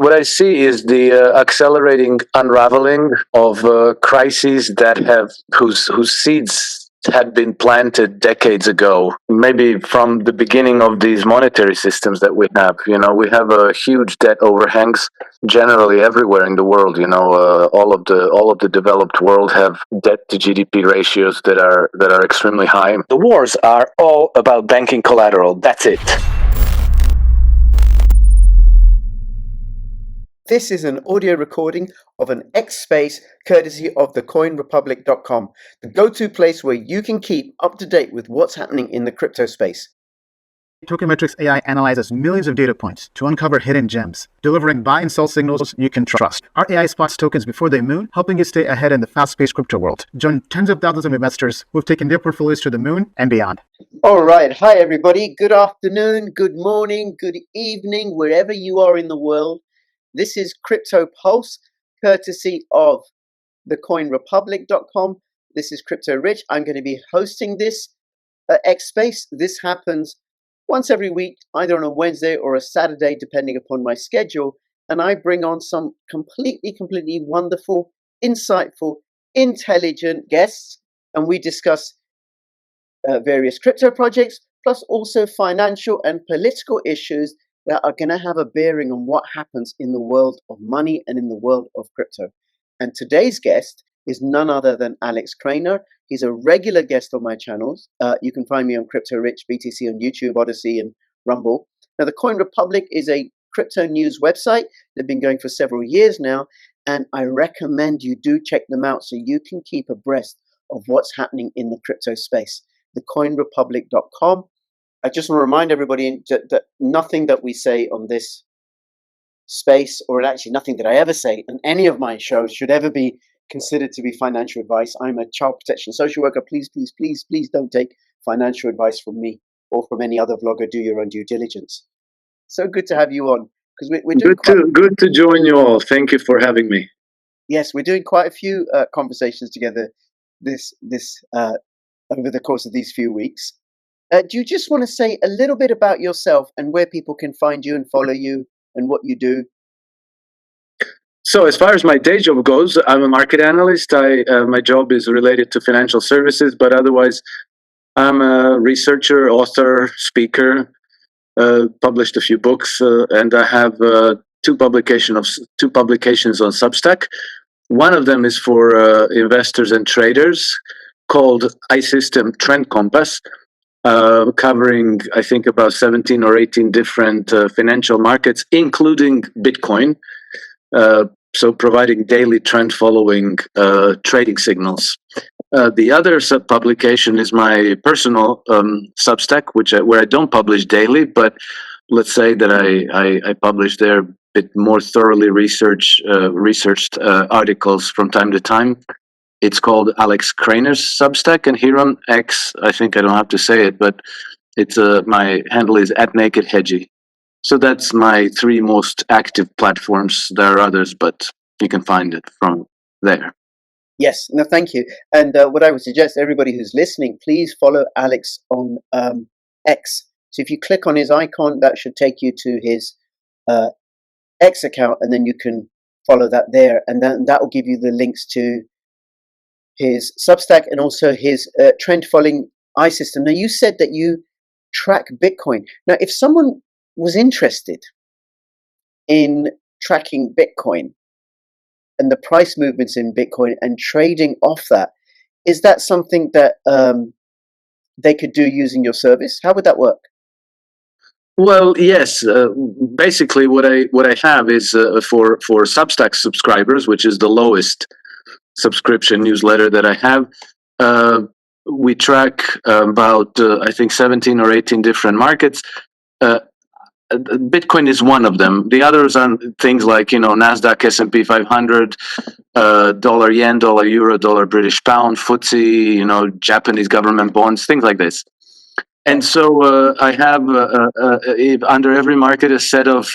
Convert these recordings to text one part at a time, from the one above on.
what I see is the accelerating unraveling of crises that have whose seeds had been planted decades ago, maybe from the beginning of these monetary systems that we have. We have a huge debt overhangs generally everywhere in the world. All of the developed world have debt to GDP ratios that are extremely high. The wars are all about banking collateral. That's it. This is an audio recording of an X space courtesy of thecoinrepublic.com, the go-to place where you can keep up to date with what's happening in the crypto space. Tokenmetrics AI analyzes millions of data points to uncover hidden gems, delivering buy and sell signals you can trust. Our AI spots tokens before they moon, helping you stay ahead in the fast-paced crypto world. Join tens of thousands of investors who've taken their portfolios to the moon and beyond. All right. Hi, everybody. Good afternoon, good morning, good evening, wherever you are in the world. This is Crypto Pulse, courtesy of thecoinrepublic.com. This is Crypto Rich. I'm going to be hosting this X Space. This happens once every week, either on a Wednesday or a Saturday, depending upon my schedule. And I bring on some completely wonderful, insightful, intelligent guests. And we discuss various crypto projects, plus also financial and political issues that are going to have a bearing on what happens in the world of money and in the world of crypto. And today's guest is none other than Alex Krainer. He's a regular guest on my channels. You can find me on Crypto Rich BTC on YouTube, ODYSEE, and Rumble. Now, the Coin Republic is a crypto news website. They've been going for several years now, and I recommend you do check them out so you can keep abreast of what's happening in the crypto space. Thecoinrepublic.com. I just want to remind everybody that nothing that we say on this space, or actually nothing that I ever say on any of my shows, should ever be considered to be financial advice. I'm a child protection social worker. Please don't take financial advice from me or from any other vlogger. Do your own due diligence. So good to have you on, because we're doing good to join you all. Thank you for having me. Yes, we're doing quite a few conversations together this over the course of these few weeks. Do you just want to say a little bit about yourself and where people can find you and follow you and what you do? So as far as my day job goes, I'm a market analyst. My job is related to financial services, but otherwise I'm a researcher, author, speaker, published a few books, and I have two publications on Substack. One of them is for investors and traders, called iSystem Trend Compass, covering, I think, about 17 or 18 different financial markets, including Bitcoin. So providing daily trend following trading signals. The other sub-publication is my personal Substack, where I don't publish daily, but let's say that I publish there a bit more thoroughly researched articles from time to time. It's called Alex Krainer's Substack, and here on X, I think I don't have to say it, but it's my handle is @NakedHedgy. So that's my three most active platforms. There are others, but you can find it from there. Yes, no, thank you. And what I would suggest, everybody who's listening, please follow Alex on X. So if you click on his icon, that should take you to his X account, and then you can follow that there. And then that will give you the links to his Substack and also his trend following iSystem. Now, you said that you track Bitcoin. Now, if someone was interested in tracking Bitcoin and the price movements in Bitcoin and trading off that, is that something that they could do using your service? How would that work? Well, yes. Basically, what I have is for Substack subscribers, which is the lowest subscription newsletter that I have. We track about I think 17 or 18 different markets. Bitcoin is one of them. The others are things like, NASDAQ, S&P 500, dollar yen, dollar euro, dollar British pound, FTSE, Japanese government bonds, things like this. And so I have under every market a set of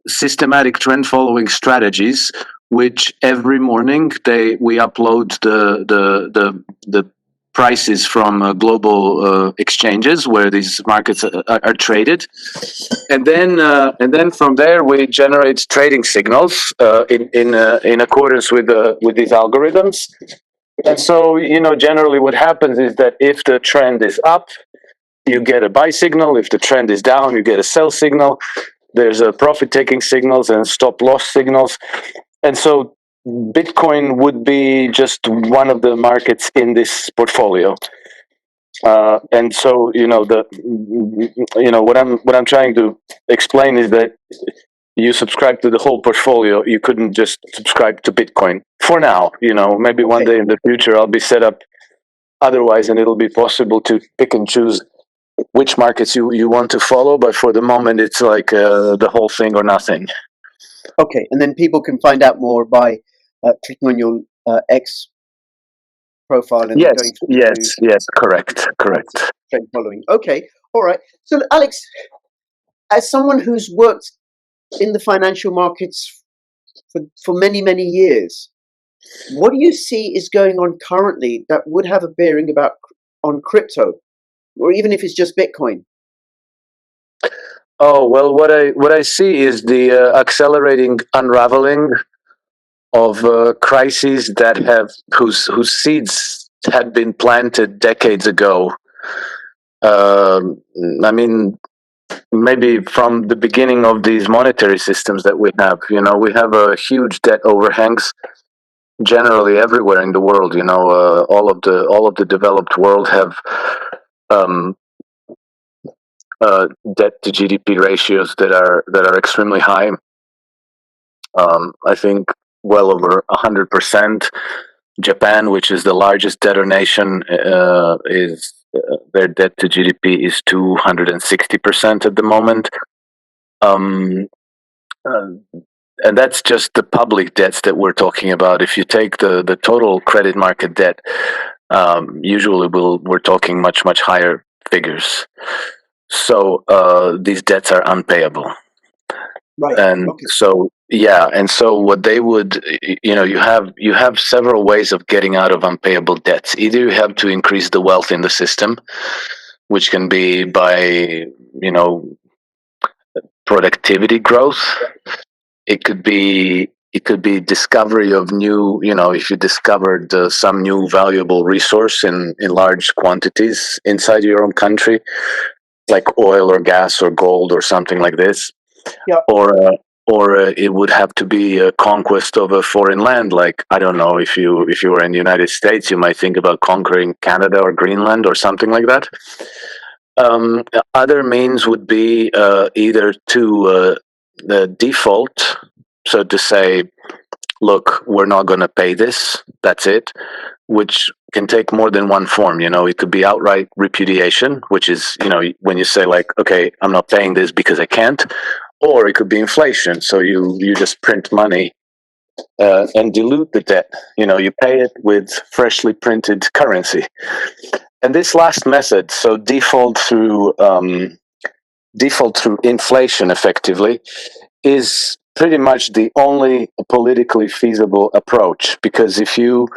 systematic trend following strategies, which every morning we upload the prices from global exchanges where these markets are traded, and then from there we generate trading signals in accordance with these algorithms. And so, generally what happens is that if the trend is up, you get a buy signal. If the trend is down, you get a sell signal. There's a profit-taking signals and stop-loss signals. And so Bitcoin would be just one of the markets in this portfolio. And so, what I'm trying to explain is that you subscribe to the whole portfolio. You couldn't just subscribe to Bitcoin for now. Maybe one day in the future I'll be set up otherwise, and it'll be possible to pick and choose which markets you want to follow. But for the moment, it's like the whole thing or nothing. Okay, and then people can find out more by clicking on your X profile and Yes, going through yes, correct. trend following. Okay, all right. So, Alex, as someone who's worked in the financial markets for many, many years, what do you see is going on currently that would have a bearing on crypto, or even if it's just Bitcoin? Oh well, what I see is the accelerating unraveling of crises that whose seeds had been planted decades ago. I mean, maybe from the beginning of these monetary systems that we have. We have a huge debt overhangs generally everywhere in the world. All of the developed world have um, debt to GDP ratios that are extremely high. I think well over 100%. Japan, which is the largest debtor nation, is their debt to GDP is 260% at the moment. Um, uh, and that's just the public debts that we're talking about. If you take the total credit market debt, usually we're talking much higher figures. So these debts are unpayable. Right. And Okay. so what they would, you have several ways of getting out of unpayable debts. Either you have to increase the wealth in the system, which can be by productivity growth. It could be discovery of new, if you discovered some new valuable resource in large quantities inside your own country, like oil or gas or gold or something like this. Yeah. Or it would have to be a conquest of a foreign land. Like, I don't know, if you were in the United States, you might think about conquering Canada or Greenland or something like that. Other means would be either to the default, so to say, look, we're not going to pay this. That's it. Which can take more than one form. It could be outright repudiation, which is, when you say like, okay, I'm not paying this because I can't. Or it could be inflation. So you just print money and dilute the debt. You pay it with freshly printed currency. And this last method, so default through inflation, effectively, is pretty much the only politically feasible approach. Because if you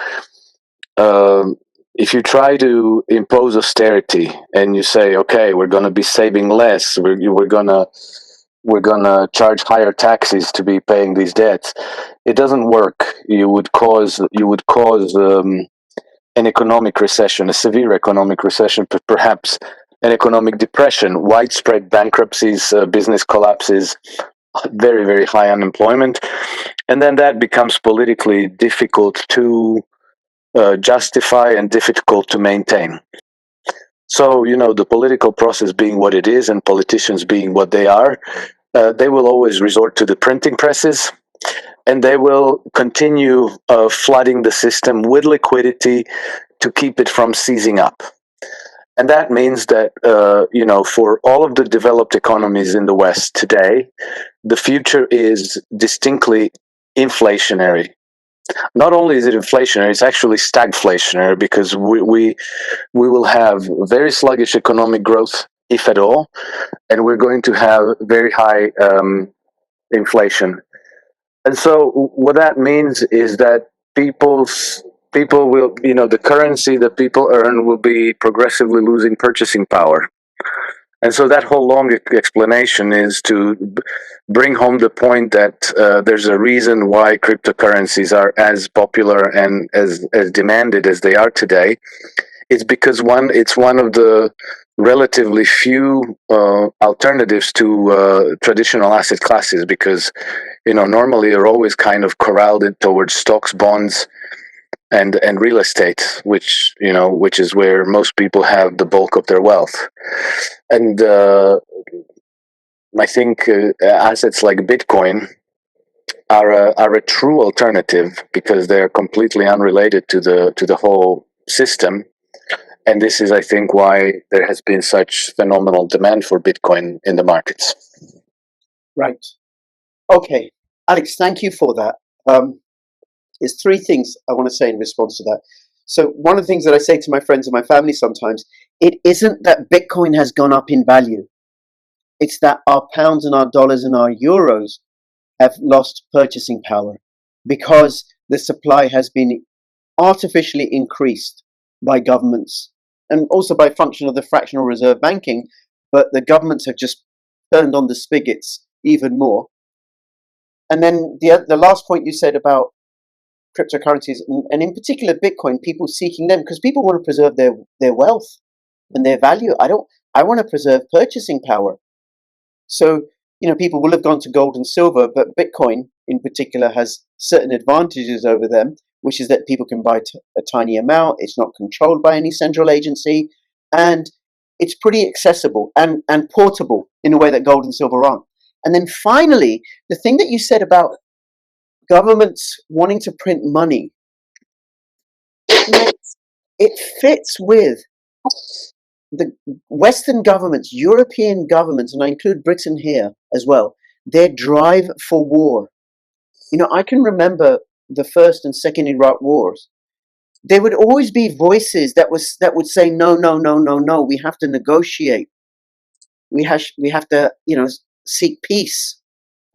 try to impose austerity and you say, okay, we're going to be saving less, we're going to charge higher taxes to be paying these debts, it doesn't work. You would cause an economic recession, a severe economic recession, perhaps an economic depression, widespread bankruptcies, business collapses, very, very high unemployment. And then that becomes politically difficult to justify and difficult to maintain. So, the political process being what it is and politicians being what they are, they will always resort to the printing presses, and they will continue flooding the system with liquidity to keep it from seizing up. And that means that, for all of the developed economies in the West today, the future is distinctly inflationary. Not only is it inflationary, it's actually stagflationary, because we will have very sluggish economic growth, if at all, and we're going to have very high inflation. And so what that means is that people's people will, the currency that people earn will be progressively losing purchasing power. And so that whole long explanation is to bring home the point that there's a reason why cryptocurrencies are as popular and as demanded as they are today. It's because it's one of the relatively few alternatives to traditional asset classes, because normally you're always kind of corralled towards stocks, bonds, and real estate, which is where most people have the bulk of their wealth. And I think assets like Bitcoin are a true alternative, because they're completely unrelated to the whole system. And this is, I think, why there has been such phenomenal demand for Bitcoin in the markets. Right. Okay. Alex, thank you for that. There's three things I want to say in response to that. So one of the things that I say to my friends and my family sometimes, it isn't that Bitcoin has gone up in value. It's that our pounds and our dollars and our euros have lost purchasing power because the supply has been artificially increased by governments and also by function of the fractional reserve banking, but the governments have just turned on the spigots even more. And then the last point you said about cryptocurrencies, and in particular Bitcoin, people seeking them because people want to preserve their wealth and their value. I want to preserve purchasing power. So, people will have gone to gold and silver, but Bitcoin in particular has certain advantages over them, which is that people can buy a tiny amount. It's not controlled by any central agency, and it's pretty accessible and portable in a way that gold and silver aren't. And then finally, the thing that you said about governments wanting to print money, it fits with the Western governments, European governments, and I include Britain here as well, their drive for war. I can remember the First and Second Iraq Wars. There would always be voices that would say, no, no, no, no, no, we have to negotiate. We have to, seek peace,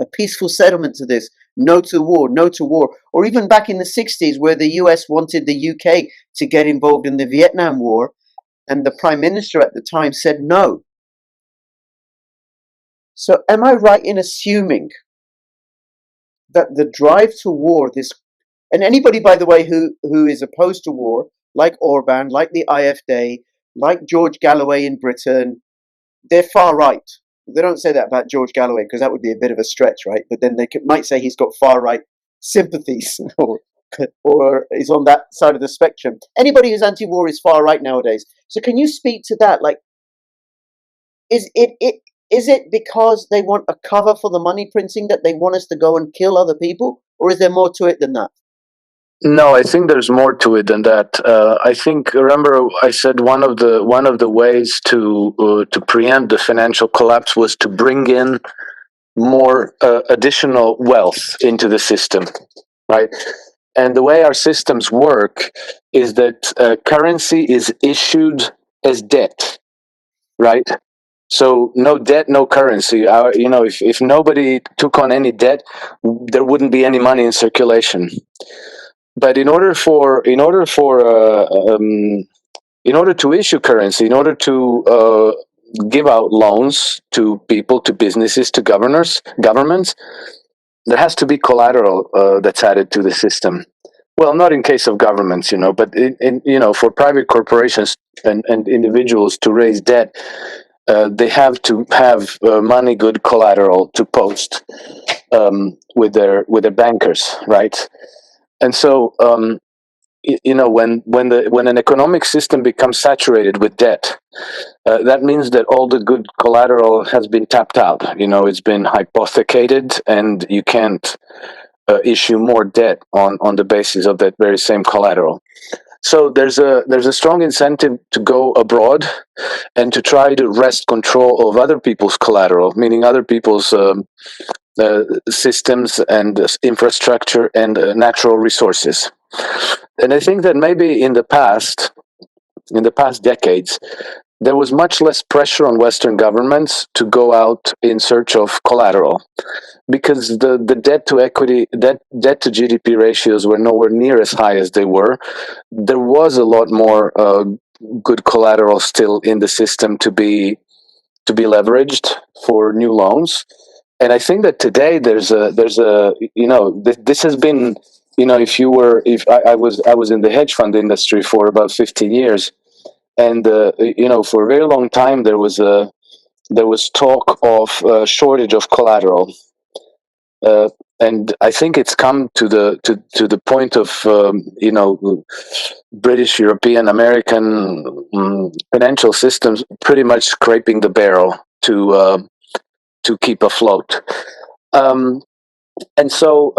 a peaceful settlement to this. No to war, no to war. Or even back in the 60s, where the US wanted the UK to get involved in the Vietnam War, and the Prime Minister at the time said no. So am I right in assuming that the drive to war, and anybody, by the way, who is opposed to war, like Orban, like the IFD, like George Galloway in Britain, they're far right. They don't say that about George Galloway because that would be a bit of a stretch, right? But then they might say he's got far right sympathies or is on that side of the spectrum. Anybody who's anti-war is far right nowadays. So can you speak to that? Like, is it because they want a cover for the money printing that they want us to go and kill other people, or is there more to it than that? No, I think there's more to it than that. I think, remember, I said one of the ways to preempt the financial collapse was to bring in more additional wealth into the system, right? And the way our systems work is that currency is issued as debt, right? So no debt, no currency. If nobody took on any debt, there wouldn't be any money in circulation. But in order to issue currency, in order to give out loans to people, to businesses, to governments, there has to be collateral that's added to the system. Well, not in case of governments, but for private corporations and individuals to raise debt, they have to have money, good collateral to post with their bankers, right? And so, when an economic system becomes saturated with debt, that means that all the good collateral has been tapped out. It's been hypothecated, and you can't issue more debt on the basis of that very same collateral. So there's a strong incentive to go abroad and to try to wrest control of other people's collateral, meaning other people's systems and infrastructure and natural resources. And I think that maybe in the past decades, there was much less pressure on Western governments to go out in search of collateral. because the debt to equity, debt to GDP ratios were nowhere near as high as they were. There was a lot more good collateral still in the system to be leveraged for new loans. And I think that today there's a this has been, if I was in the hedge fund industry for about 15 years, and for a very long time there was talk of shortage of collateral. Uh, and I think it's come to the point of British, European, American financial systems pretty much scraping the barrel to keep afloat. Um, and so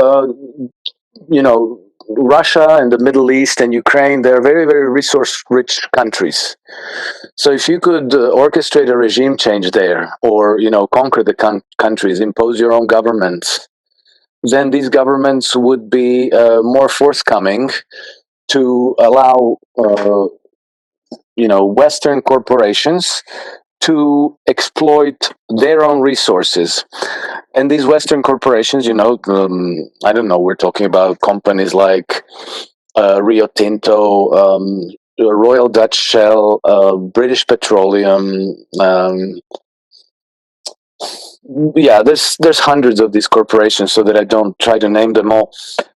Russia and the Middle East and Ukraine, they're very, very resource rich countries. So if you could orchestrate a regime change there, or conquer the countries, impose your own governments, then these governments would be more forthcoming to allow Western corporations to exploit their own resources. And these Western corporations, I don't know, we're talking about companies like Rio Tinto, Royal Dutch Shell, British Petroleum. Yeah, there's hundreds of these corporations, so that I don't try to name them all.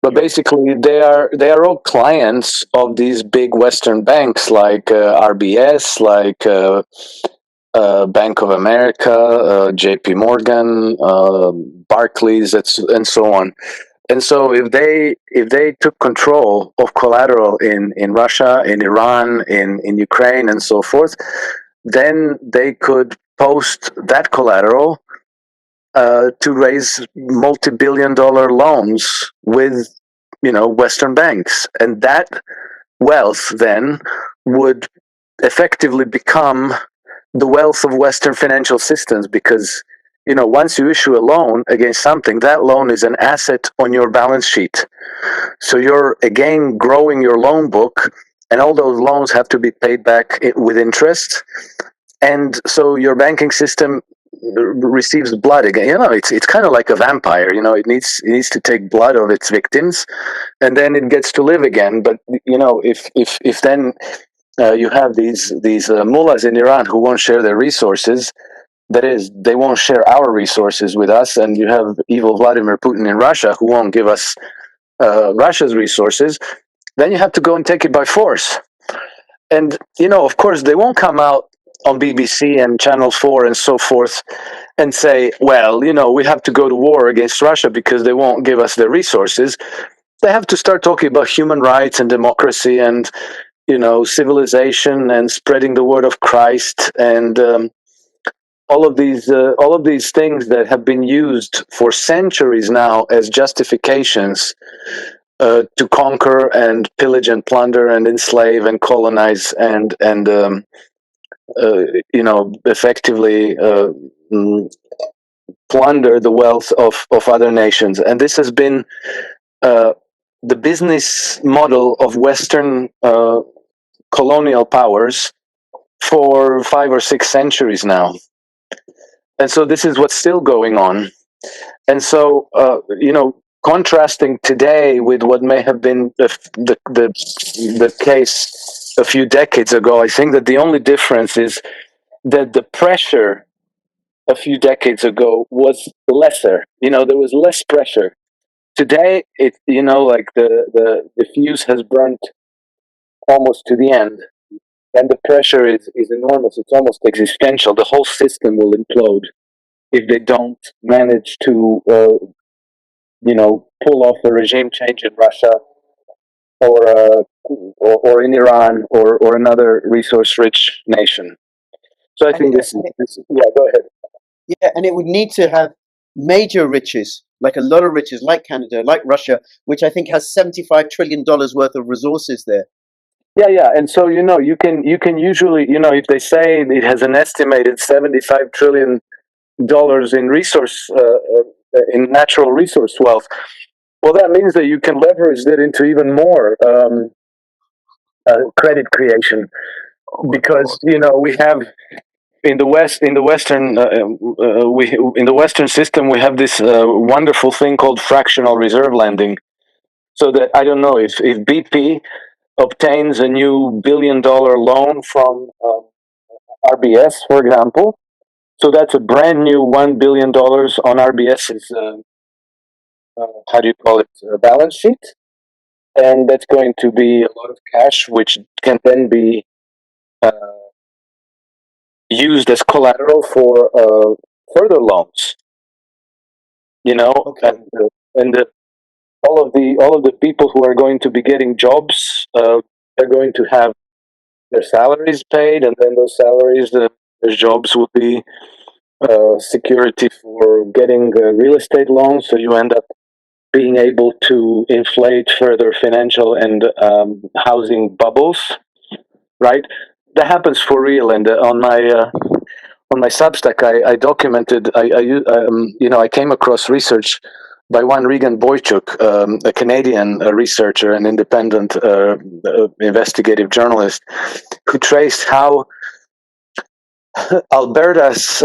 But basically, they are all clients of these big Western banks like RBS, like Bank of America, J.P. Morgan, Barclays, and so on. And so if they took control of collateral in Russia, in Iran, in Ukraine, and so forth, then they could post that collateral to raise multi-billion-dollar loans with Western banks, and that wealth then would effectively become the wealth of Western financial systems, because once you issue a loan against something, that loan is an asset on your balance sheet. So you're again growing your loan book, and all those loans have to be paid back with interest. And so your banking system receives blood again. It's kind of like a vampire. It needs to take blood of its victims, and then it gets to live again. But if then you have these mullahs in Iran who won't share their resources. That is, they won't share our resources with us, and you have evil Vladimir Putin in Russia who won't give us Russia's resources. Then you have to go and take it by force. And of course, they won't come out on BBC and Channel 4 and so forth and say, well, we have to go to war against Russia because they won't give us their resources. They have to start talking about human rights and democracy and civilization and spreading the word of Christ, and all of these things that have been used for centuries now as justifications to conquer and pillage and plunder and enslave and colonize and effectively plunder the wealth of other nations. And this has been the business model of Western colonial powers for 5 or 6 centuries now. And so this is what's still going on. And so, contrasting today with what may have been the case a few decades ago, I think that the only difference is that the pressure a few decades ago was lesser. There was less pressure. Today, like the fuse has burnt almost to the end, and the pressure is enormous. It's almost existential. The whole system will implode if they don't manage to, pull off a regime change in Russia or in Iran or another resource-rich nation. So I And think it, this. Yeah, go ahead. yeah, and it would need to have major riches, like a lot of riches, like Canada, like Russia, which I think has $75 trillion worth of resources there. Yeah, and so you can usually if they say it has an estimated $75 trillion in in natural resource wealth, well, that means that you can leverage that into even more credit creation, Oh my because God. in the Western system, we have this wonderful thing called fractional reserve lending. So that I don't know if BP obtains a new $1 billion loan from RBS, for example. So that's a brand new $1 billion on RBS's how do you call it, balance sheet, and that's going to be a lot of cash, which can then be uh, used as collateral for further loans. You know, Okay. and all of the people who are going to be getting jobs, they're going to have their salaries paid, and then those salaries, their jobs will be security for getting real estate loans. So you end up being able to inflate further financial and housing bubbles, right? That happens for real. And on my Substack, I documented. I came across research by one Regan Boychuk, a Canadian researcher and independent investigative journalist, who traced how Alberta's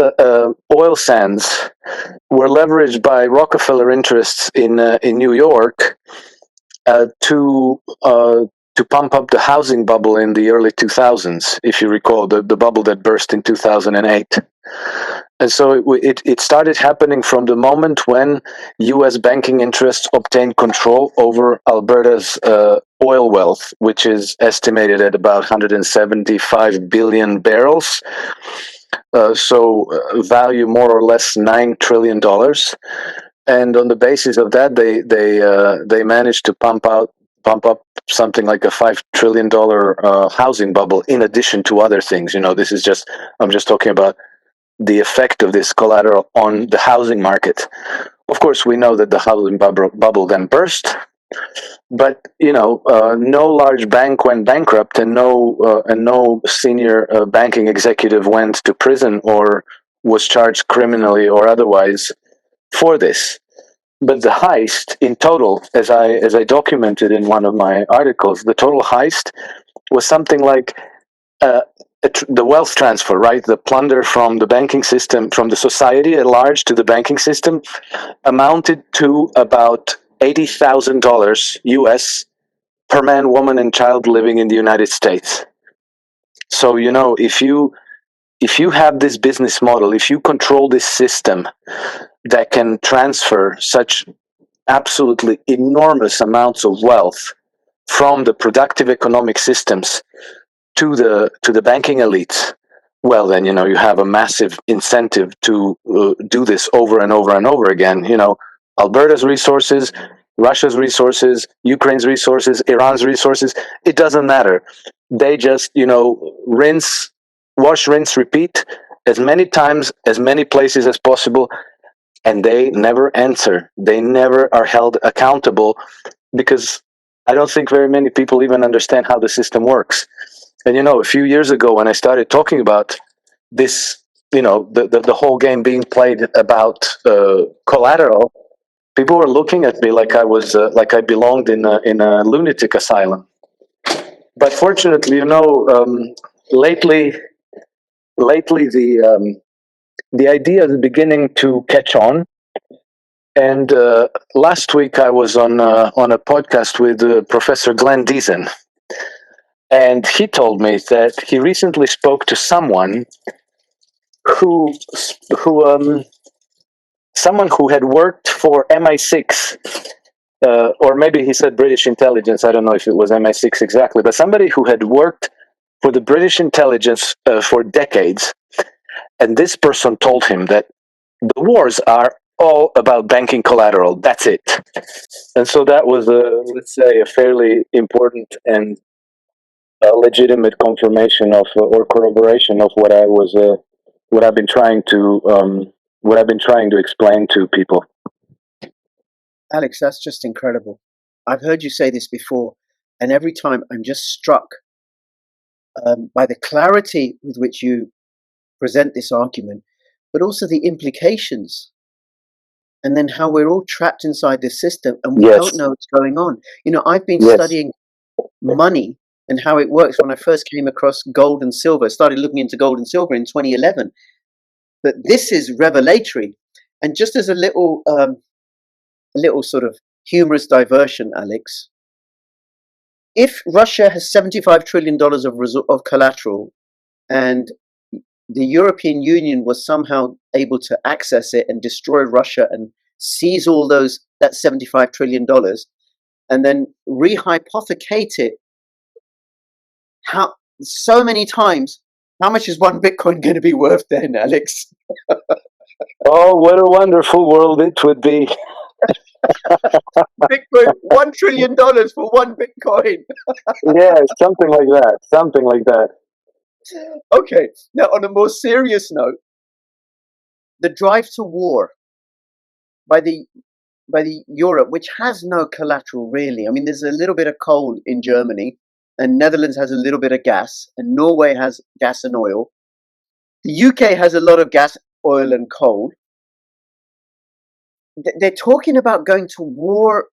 oil sands were leveraged by Rockefeller interests in New York to pump up the housing bubble in the early 2000s, if you recall, the bubble that burst in 2008. And so it started happening from the moment when U.S. banking interests obtained control over Alberta's oil wealth, which is estimated at about 175 billion barrels. Value more or less $9 trillion. And on the basis of that, they managed to pump up something like a $5 trillion housing bubble, in addition to other things. I'm just talking about the effect of this collateral on the housing market. Of course, we know that the housing bubble then burst, but no large bank went bankrupt, and no senior banking executive went to prison or was charged criminally or otherwise for this. But the heist in total, as I documented in one of my articles, the total heist was something like the wealth transfer, right? The plunder from the banking system, from the society at large to the banking system, amounted to about $80,000 US per man, woman, and child living in the United States. So if you have this business model, if you control this system that can transfer such absolutely enormous amounts of wealth from the productive economic systems to the banking elites, well, then you have a massive incentive to do this over and over and over again. Alberta's resources, Russia's resources, Ukraine's resources, Iran's resources. It doesn't matter. They just wash, rinse, repeat as many times, as many places as possible, and they never answer. They never are held accountable, because I don't think very many people even understand how the system works. And a few years ago, when I started talking about this, the whole game being played about collateral, people were looking at me like I belonged in a lunatic asylum. But fortunately, lately the idea is beginning to catch on. And last week I was on a podcast with Professor Glenn Deason, and he told me that he recently spoke to someone who who someone who had worked for MI6, or maybe he said British intelligence. I don't know if it was MI6 exactly, but somebody who had worked for the British intelligence for decades. And this person told him that the wars are all about banking collateral. That's it. And so that was, let's say, a fairly important and legitimate confirmation of or corroboration of what I've been trying to explain to people. Alex, that's just incredible. I've heard you say this before, and every time I'm just struck by the clarity with which you present this argument, but also the implications, and then how we're all trapped inside this system and we Yes. don't know what's going on. I've been Yes. studying money and how it works when I first came across gold and silver, started looking into gold and silver in 2011. But this is revelatory. And just as a little sort of humorous diversion, Alex, if Russia has $75 trillion of collateral and the European Union was somehow able to access it and destroy Russia and seize all that $75 trillion and then rehypothecate it so many times, how much is one Bitcoin going to be worth then, Alex? Oh, what a wonderful world it would be. Bitcoin, $1 trillion for one Bitcoin. Yeah, something like that. Something like that. Okay, now on a more serious note, the drive to war by the Europe, which has no collateral really. I mean, there's a little bit of coal in Germany, and Netherlands has a little bit of gas, and Norway has gas and oil. The UK has a lot of gas, oil, and coal. They're talking about going to war,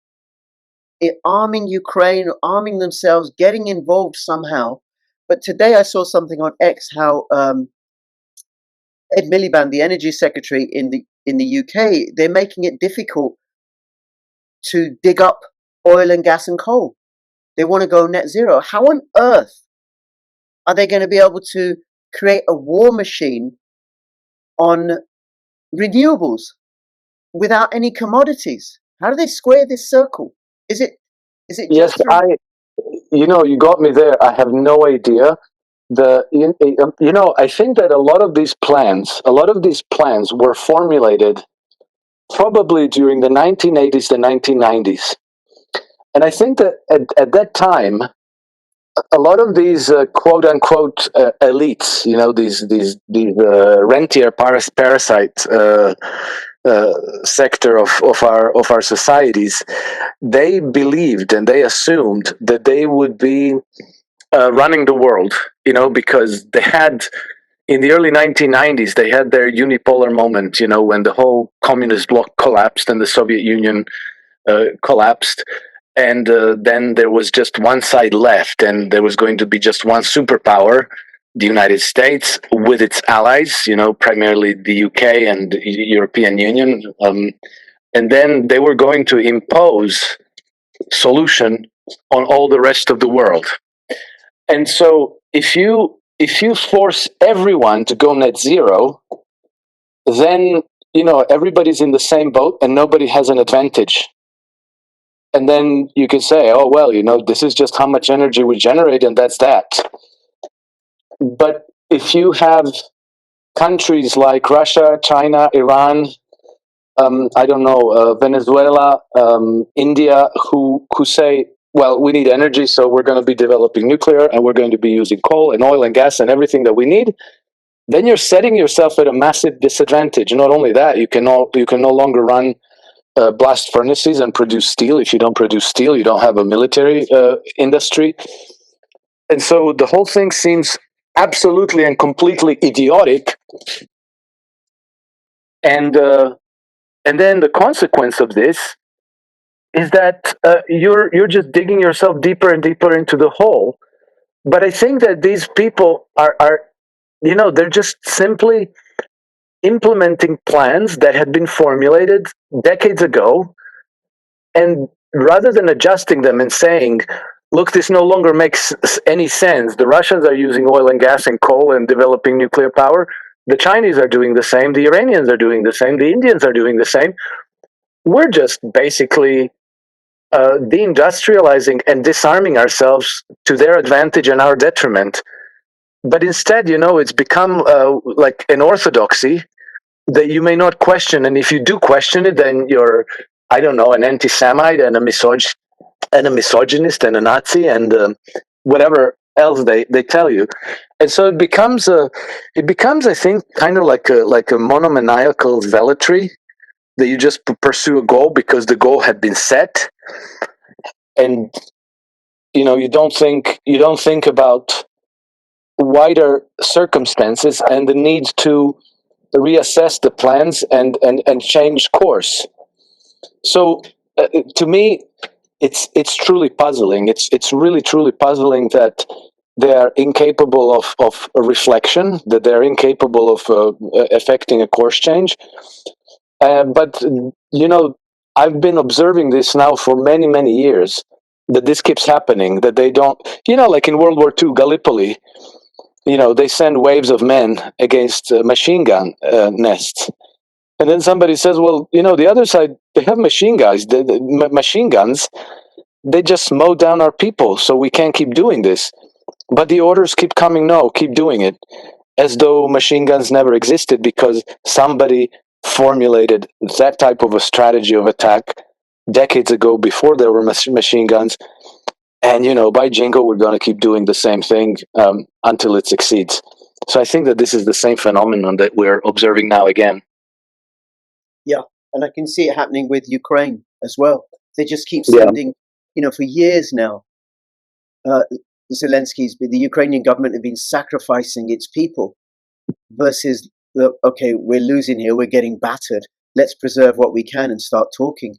arming Ukraine, arming themselves, getting involved somehow. But today I saw something on X how Ed Miliband, the energy secretary in the UK, they're making it difficult to dig up oil and gas and coal. They want to go net zero. How on earth are they going to be able to create a war machine on renewables without any commodities? How do they square this circle? Is it Yes, just you got me there. I have no idea. I think that a lot of these plans were formulated probably during the 1980s, the 1990s. And I think that at that time, a lot of these quote unquote elites, these rentier parasite sector of our societies, they believed and they assumed that they would be running the world, because they had, in the early 1990s, they had their unipolar moment, when the whole communist bloc collapsed and the Soviet Union collapsed. And then there was just one side left, and there was going to be just one superpower, the United States, with its allies, primarily the UK and the European Union. And then they were going to impose solution on all the rest of the world. And so if you force everyone to go net zero, then everybody's in the same boat and nobody has an advantage. And then you can say, oh well, this is just how much energy we generate, and that's that. But if you have countries like Russia, China, Iran, I don't know, Venezuela, India, who say, well, we need energy, so we're going to be developing nuclear, and we're going to be using coal and oil and gas and everything that we need, then you're setting yourself at a massive disadvantage. Not only that, you can no longer run blast furnaces and produce steel. If you don't produce steel, you don't have a military industry. And so the whole thing seems absolutely and completely idiotic. And then the consequence of this is that you're just digging yourself deeper and deeper into the hole. But I think that these people are they're just simply implementing plans that had been formulated decades ago, and rather than adjusting them and saying, look, this no longer makes any sense. The Russians are using oil and gas and coal and developing nuclear power. The Chinese are doing the same. The Iranians are doing the same. The Indians are doing the same. We're just basically deindustrializing and disarming ourselves to their advantage and our detriment. But instead, it's become like an orthodoxy that you may not question. And if you do question it, then you're, I don't know, an anti-Semite and a misogynist and a Nazi and whatever else they tell you. And so it becomes, I think, kind of like a monomaniacal zealotry, that you just pursue a goal because the goal had been set, and you don't think about wider circumstances and the need to reassess the plans and change course. So to me, it's truly puzzling. It's really truly puzzling that they are incapable of a reflection, that they're incapable of affecting a course change. But I've been observing this now for many, many years, that this keeps happening, that they don't, like in World War II, Gallipoli, they send waves of men against machine gun nests. And then somebody says, well, the other side, they have machine guns, machine guns, they just mow down our people, so we can't keep doing this. But the orders keep coming, no, keep doing it, as though machine guns never existed because somebody formulated that type of a strategy of attack decades ago before there were machine guns. And, by jingo, we're going to keep doing the same thing until it succeeds. So I think that this is the same phenomenon that we're observing now again. Yeah, and I can see it happening with Ukraine as well. They just keep sending, for years now, the Ukrainian government have been sacrificing its people versus, okay, we're losing here, we're getting battered, let's preserve what we can and start talking.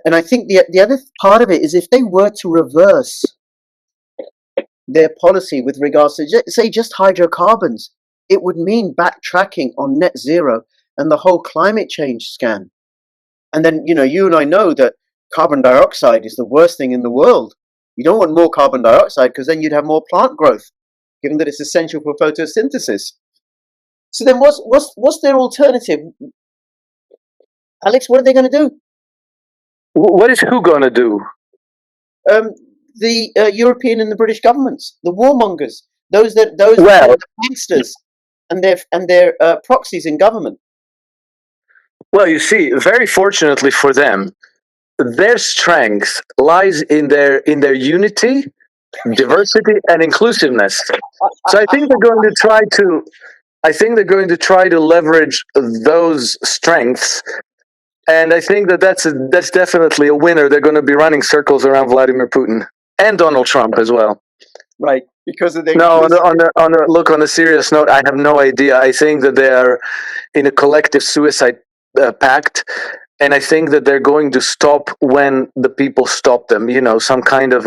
And I think the other part of it is if they were to reverse their policy with regards to, say, just hydrocarbons, it would mean backtracking on net zero and the whole climate change scam. And then, you and I know that carbon dioxide is the worst thing in the world. You don't want more carbon dioxide because then you'd have more plant growth, given that it's essential for photosynthesis. So then what's their alternative? Alex, what are they going to do? What is who going to do? The European and the British governments, the warmongers, those the gangsters and their proxies in government. Well, you see, very fortunately for them, their strength lies in their unity, diversity, and inclusiveness. So I think they're going to try to leverage those strengths. And I think that's definitely a winner. They're going to be running circles around Vladimir Putin and Donald Trump as well. Right, because of their on a serious note, I have no idea. I think that they are in a collective suicide pact, and I think that they're going to stop when the people stop them. Some kind of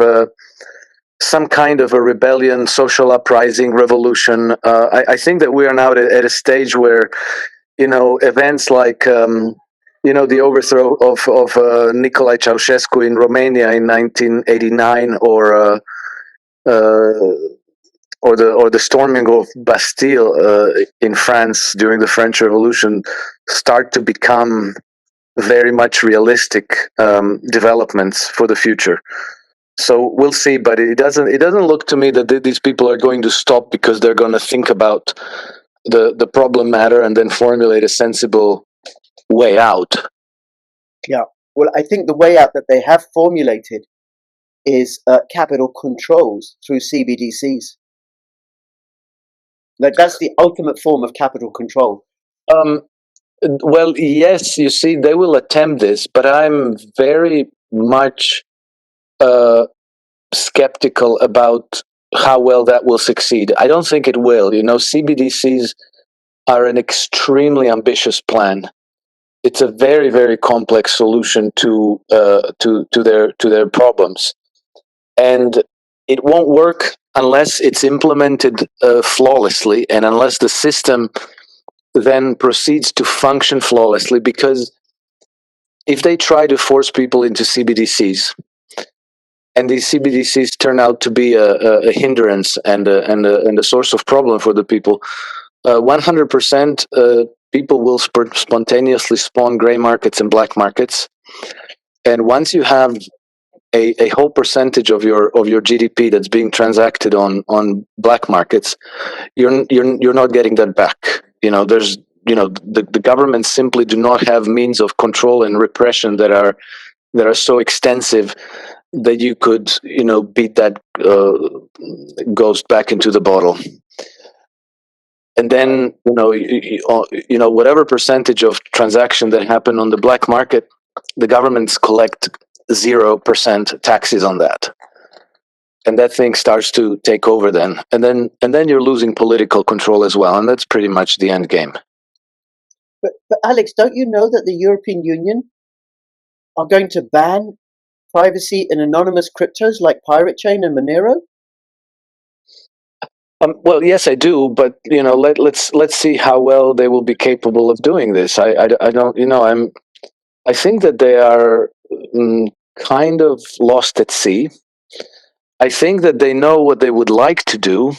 a rebellion, social uprising, revolution. I think that we are now at a stage where events like the overthrow of Nicolae Ceausescu in Romania in 1989, or the storming of Bastille in France during the French Revolution start to become very much realistic developments for the future. So we'll see, but it doesn't look to me that these people are going to stop because they're going to think about the problem matter and then formulate a sensible way out. Yeah, well, I think the way out that they have formulated is capital controls through CBDCs. Like, that's the ultimate form of capital control. Well, yes, you see, they will attempt this, but I'm very much skeptical about how well that will succeed. I don't think it will. CBDCs are an extremely ambitious plan. It's a very, very complex solution to their problems, and it won't work unless it's implemented flawlessly, and unless the system then proceeds to function flawlessly. Because if they try to force people into CBDCs, and these CBDCs turn out to be a hindrance and a source of problem for the people, 100% people will spontaneously spawn gray markets and black markets. And once you have a whole percentage of your GDP that's being transacted on black markets, you're not getting that back. There's the governments simply do not have means of control and repression that are so extensive that you could beat that ghost back into the bottle. And then whatever percentage of transaction that happen on the black market, the governments collect 0% taxes on that, and that thing starts to take over then, and then you're losing political control as well, and that's pretty much the end game. But Alex, don't you know that the European Union are going to ban privacy in anonymous cryptos like Pirate Chain and Monero? Well, yes, I do, but let's see how well they will be capable of doing this. I don't, I think that they are kind of lost at sea. I think that they know what they would like to do,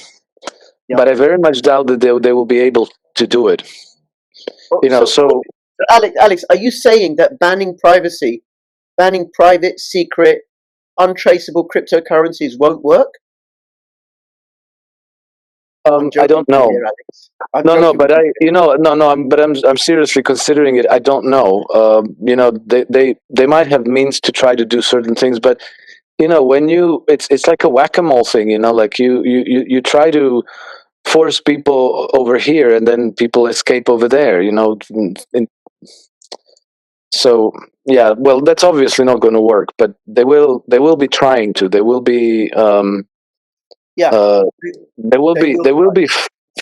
Yeah. but I very much doubt that they will be able to do it. So Alex, are you saying that banning privacy, banning private, secret, untraceable cryptocurrencies won't work? I don't know. Here, Alex. No, but I'm seriously considering it. I don't know. They might have means to try to do certain things, but when it's like a whack-a-mole thing. Like you try to force people over here, and then people escape over there. So yeah, well, that's obviously not going to work. But they will be trying to. They will be. Yeah. They will be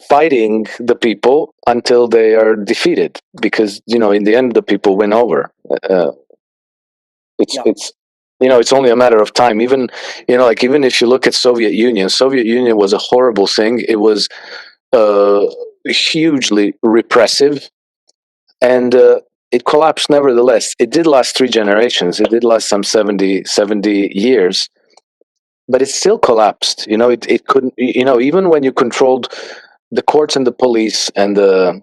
fighting the people until they are defeated, because in the end the people win over. It's it's only a matter of time. Even even if you look at Soviet Union was a horrible thing. It was hugely repressive, and it collapsed nevertheless. It did last 3 generations. It did last some 70 years, but it still collapsed. It couldn't. Even when you controlled the courts and the police and the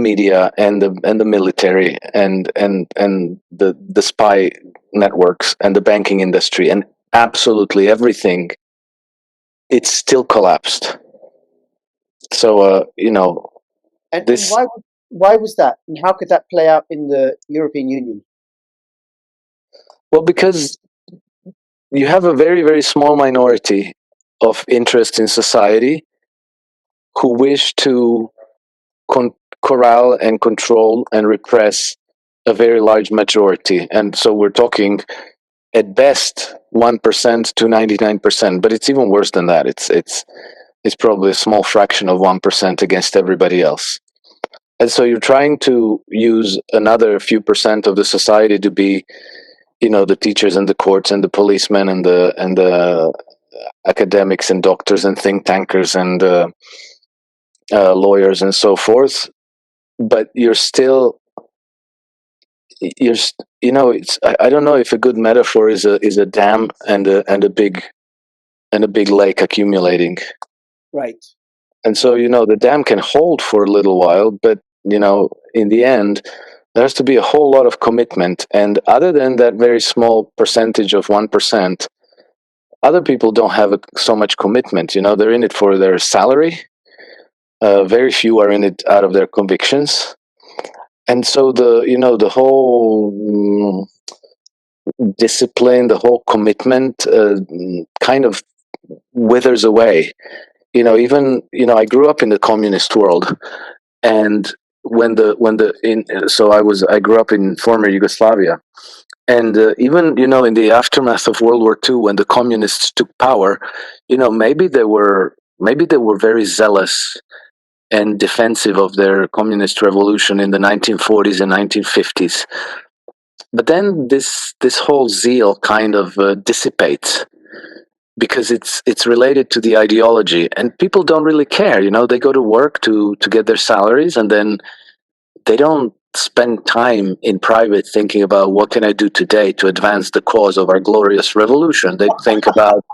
media and the military and the spy networks and the banking industry and absolutely everything, it still collapsed. So And this why was that? And how could that play out in the European Union? well, because you have a very, very small minority of interest in society who wish to corral and control and repress a very large majority. And so we're talking at best 1% to 99%, but it's even worse than that. It's probably a small fraction of 1% against everybody else. And so you're trying to use another few percent of the society to be, the teachers and the courts and the policemen and the academics and doctors and think tankers and lawyers and so forth. But you're still it's I don't know if a good metaphor is a dam and a big lake accumulating. Right. And so the dam can hold for a little while, but in the end there has to be a whole lot of commitment. And other than that very small percentage of 1%, other people don't have so much commitment. They're in it for their salary. Very few are in it out of their convictions. And so the whole discipline, the whole commitment kind of withers away. Even I grew up in the communist world, and I grew up in former Yugoslavia, and even in the aftermath of World War II, when the communists took power, maybe they were very zealous and defensive of their communist revolution in the 1940s and 1950s. But then this whole zeal kind of dissipates, because it's related to the ideology, and people don't really care. They go to work to get their salaries, and then they don't spend time in private thinking about what can I do today to advance the cause of our glorious revolution. They think about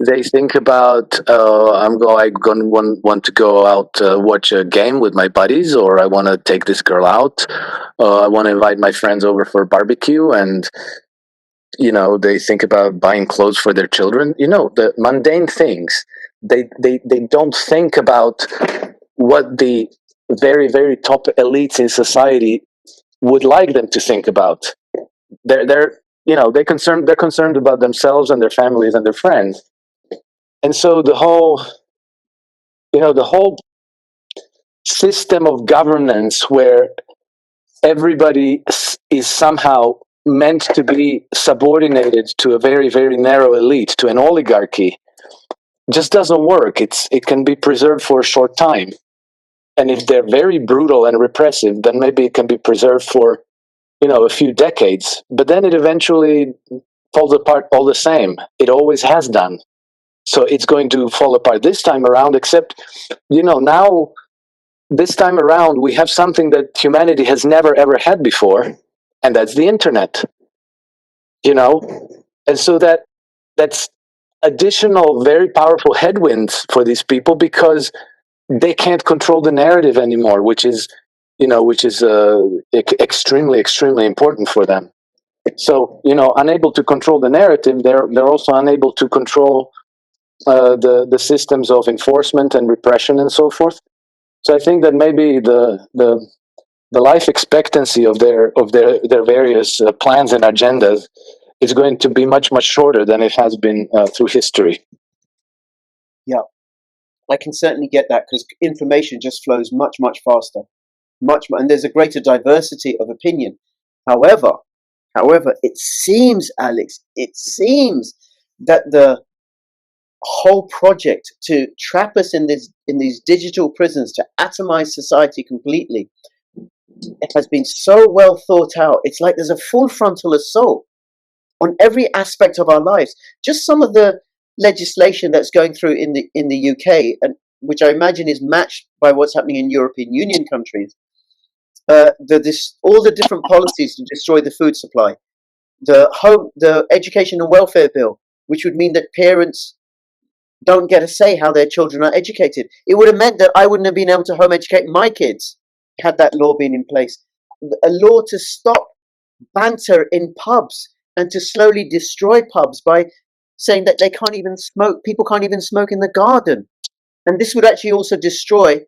they think about I gonna want to go out watch a game with my buddies, or I want to take this girl out, I want to invite my friends over for a barbecue, and they think about buying clothes for their children, the mundane things. They don't think about what the very, very top elites in society would like them to think about. They're concerned about themselves and their families and their friends. And so the whole system of governance, where everybody is somehow meant to be subordinated to a very, very narrow elite, to an oligarchy, just doesn't work. It can be preserved for a short time. And if they're very brutal and repressive, then maybe it can be preserved for a few decades, but then it eventually falls apart all the same. It always has done. So it's going to fall apart this time around, except, now this time around we have something that humanity has never ever had before, and that's the internet. And so that's additional very powerful headwinds for these people, because they can't control the narrative anymore, which is extremely, extremely important for them. So, unable to control the narrative, they're also unable to control the systems of enforcement and repression and so forth. So I think that maybe the life expectancy of their various plans and agendas is going to be much, much shorter than it has been through history. Yeah, I can certainly get that, because information just flows much, much faster, and there's a greater diversity of opinion. However, it seems, Alex, that the whole project to trap us in these digital prisons, to atomize society completely, it has been so well thought out. It's like there's a full frontal assault on every aspect of our lives. Just some of the legislation that's going through in the UK, and which I imagine is matched by what's happening in European Union countries. All the different policies to destroy the food supply, the education and welfare bill, which would mean that parents don't get a say how their children are educated. It would have meant that I wouldn't have been able to home educate my kids had that law been in place. A law to stop banter in pubs and to slowly destroy pubs by saying that they can't even smoke. People can't even smoke in the garden. And this would actually also destroy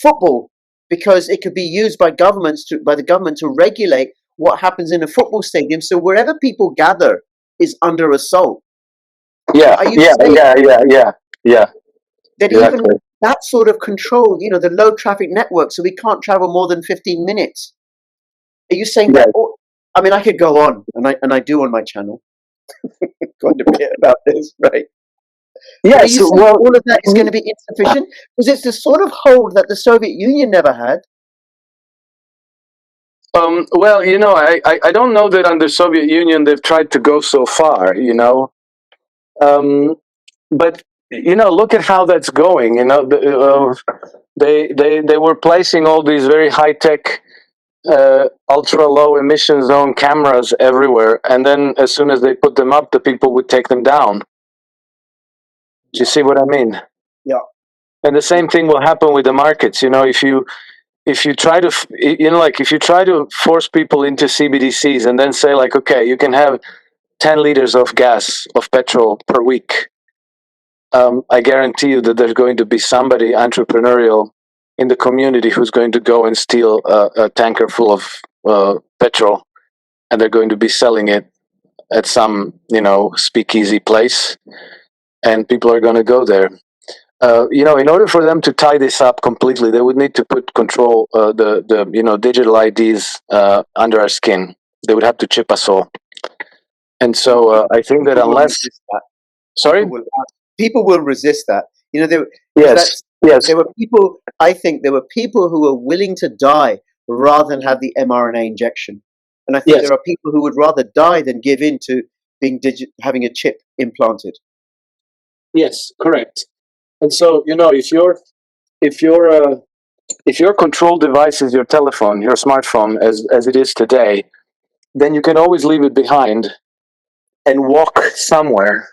football, because it could be used by the government to regulate what happens in a football stadium. So wherever people gather is under assault. Yeah, yeah. That even that sort of control, the low traffic network, so we can't travel more than 15 minutes. Are you saying that? I mean, I could go on, and I do on my channel, quite a bit about this, right? Yes, well, all of that is going to be insufficient, because it's the sort of hold that the Soviet Union never had. Well, I don't know that under Soviet Union they've tried to go so far, but look at how that's going. They were placing all these very high tech, ultra low emission zone cameras everywhere, and then as soon as they put them up, the people would take them down. Do you see what I mean? Yeah. And the same thing will happen with the markets. If you try to, if you try to force people into CBDCs and then say, like, okay, you can have 10 liters of petrol per week, I guarantee you that there's going to be somebody entrepreneurial in the community who's going to go and steal a tanker full of petrol, and they're going to be selling it at some, speakeasy place, and people are going to go there. In order for them to tie this up completely, they would need to put control, the digital IDs under our skin. They would have to chip us all. And so I think that unless... Sorry? People will resist that. Yes. There were people, I think there were people who were willing to die rather than have the mRNA injection. And I think there are people who would rather die than give in to having a chip implanted. Yes, correct. And so, if your control device is your telephone, your smartphone, as it is today, then you can always leave it behind and walk somewhere,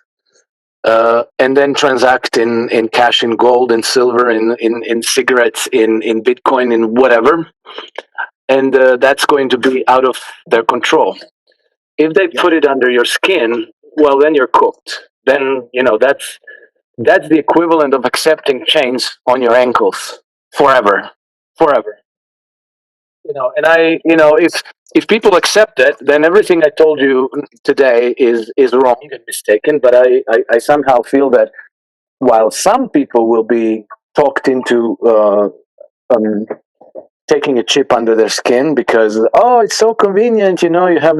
and then transact in cash, in gold, in silver, in cigarettes, in Bitcoin, in whatever. And that's going to be out of their control. If they put it under your skin, well, then you're cooked. Then, that's the equivalent of accepting chains on your ankles forever. And if people accept that, then everything I told you today is wrong and mistaken. But I somehow feel that while some people will be talked into taking a chip under their skin because, it's so convenient, you have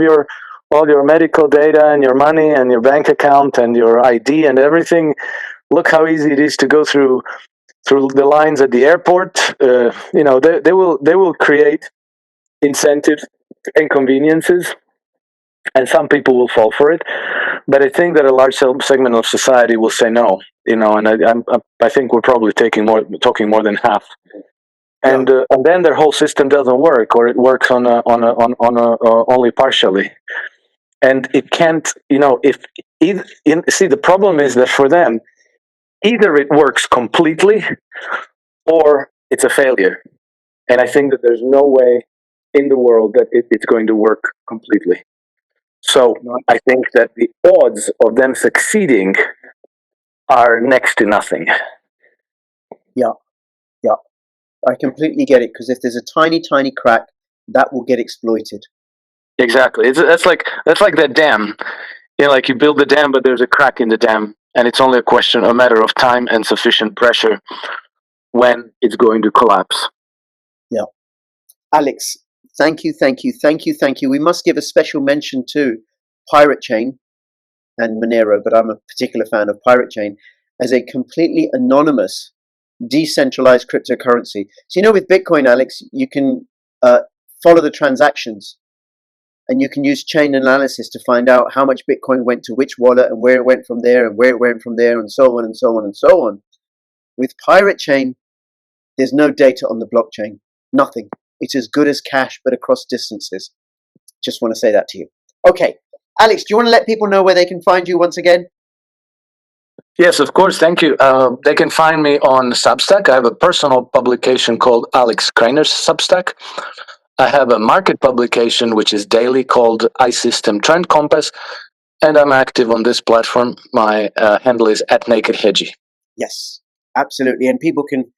all your medical data and your money and your bank account and your ID and everything. Look how easy it is to go through the lines at the airport. They will create incentive inconveniences, and some people will fall for it. But I think that a large segment of society will say no. And I think we're probably talking more than half. And then their whole system doesn't work, or it works on only partially, and it can't. See, the problem is that for them, either it works completely, or it's a failure. And I think that there's no way in the world that it's going to work completely. So I think that the odds of them succeeding are next to nothing. Yeah. I completely get it, because if there's a tiny crack, that will get exploited. Exactly. That's like that dam. Like you build the dam, but there's a crack in the dam, and it's only a matter of time and sufficient pressure when it's going to collapse. Yeah. Alex, thank you. We must give a special mention to Pirate Chain and Monero, but I'm a particular fan of Pirate Chain as a completely anonymous, decentralized cryptocurrency. So, with Bitcoin, Alex, you can follow the transactions, and you can use chain analysis to find out how much Bitcoin went to which wallet and where it went from there and where it went from there, and so on and so on and so on. With Pirate Chain, there's no data on the blockchain. Nothing. It's as good as cash, but across distances. Just want to say that to you. Okay. Alex, do you want to let people know where they can find you once again? Yes, of course. Thank you. They can find me on Substack. I have a personal publication called Alex Krainer's Substack. I have a market publication, which is daily, called iSystem Trend Compass. And I'm active on this platform. My handle is @NakedHedgie. Yes, absolutely. And people can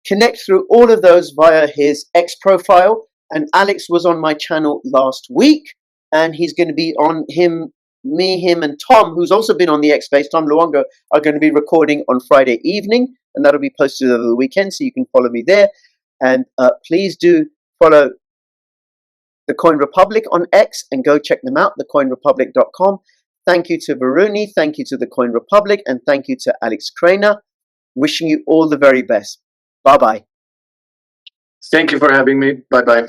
connect through all of those via his X profile. And Alex was on my channel last week, and he's going to be on him, and Tom, who's also been on the X Space, Tom Luongo, are going to be recording on Friday evening, and that'll be posted over the weekend, so you can follow me there. And please do follow the Coin Republic on X and go check them out, thecoinrepublic.com. Thank you to Varuni, thank you to the Coin Republic, and thank you to Alex Krainer. Wishing you all the very best. Bye-bye. Thank you for having me. Bye-bye.